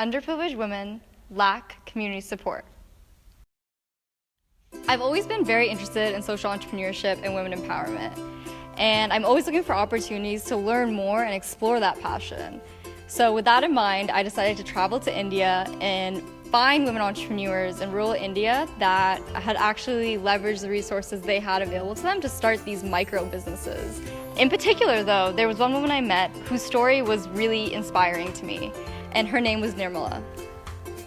underprivileged women lack community support. I've always been very interested in social entrepreneurship and women empowerment, and I'm always looking for opportunities to learn more and explore that passion. So with that in mind, I decided to travel to India and find women entrepreneurs in rural India that had actually leveraged the resources they had available to them to start these micro businesses. In particular though, there was one woman I met whose story was really inspiring to me, and her name was Nirmala.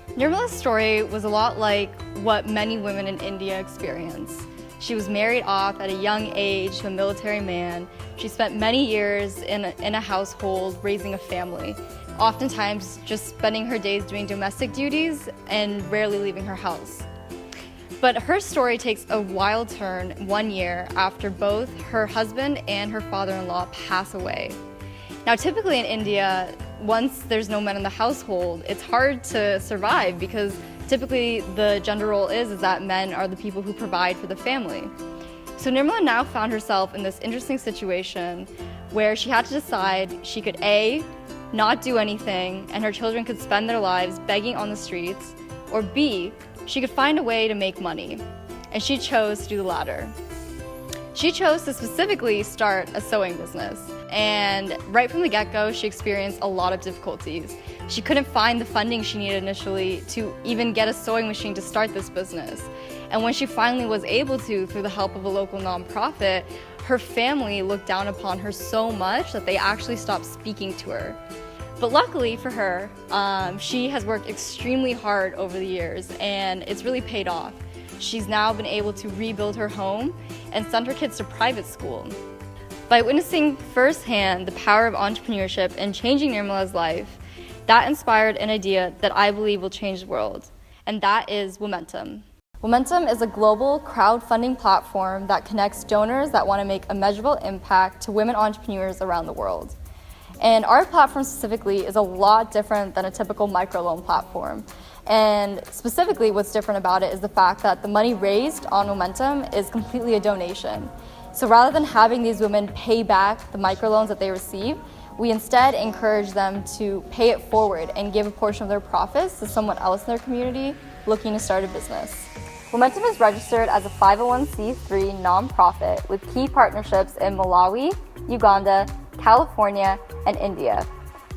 Nirmala's story was a lot like what many women in India experience. She was married off at a young age to a military man. She spent many years in a household raising a family, oftentimes just spending her days doing domestic duties and rarely leaving her house. But her story takes a wild turn 1 year after both her husband and her father-in-law pass away. Now typically in India, once there's no men in the household, it's hard to survive because typically the gender role is that men are the people who provide for the family. So Nirmala now found herself in this interesting situation where she had to decide she could A, not do anything and her children could spend their lives begging on the streets, or B, she could find a way to make money. And she chose to do the latter. She chose to specifically start a sewing business, and right from the get-go she experienced a lot of difficulties. She couldn't find the funding she needed initially to even get a sewing machine to start this business. And when she finally was able to, through the help of a local nonprofit, her family looked down upon her so much that they actually stopped speaking to her. But luckily for her, she has worked extremely hard over the years, and it's really paid off. She's now been able to rebuild her home and send her kids to private school. By witnessing firsthand the power of entrepreneurship and changing Nirmala's life, that inspired an idea that I believe will change the world, and that is Womentum. Womentum is a global crowdfunding platform that connects donors that want to make a measurable impact to women entrepreneurs around the world. And our platform specifically is a lot different than a typical microloan platform. And specifically what's different about it is the fact that the money raised on Womentum is completely a donation. So rather than having these women pay back the microloans that they receive, we instead encourage them to pay it forward and give a portion of their profits to someone else in their community looking to start a business. Womentum is registered as a 501c3 nonprofit with key partnerships in Malawi, Uganda, California, and India.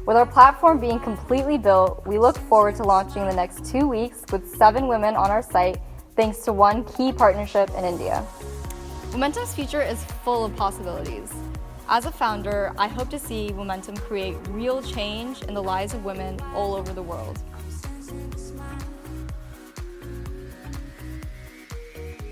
With our platform being completely built, we look forward to launching in the next 2 weeks with 7 women on our site, thanks to one key partnership in India. Womentum's future is full of possibilities. As a founder, I hope to see Womentum create real change in the lives of women all over the world.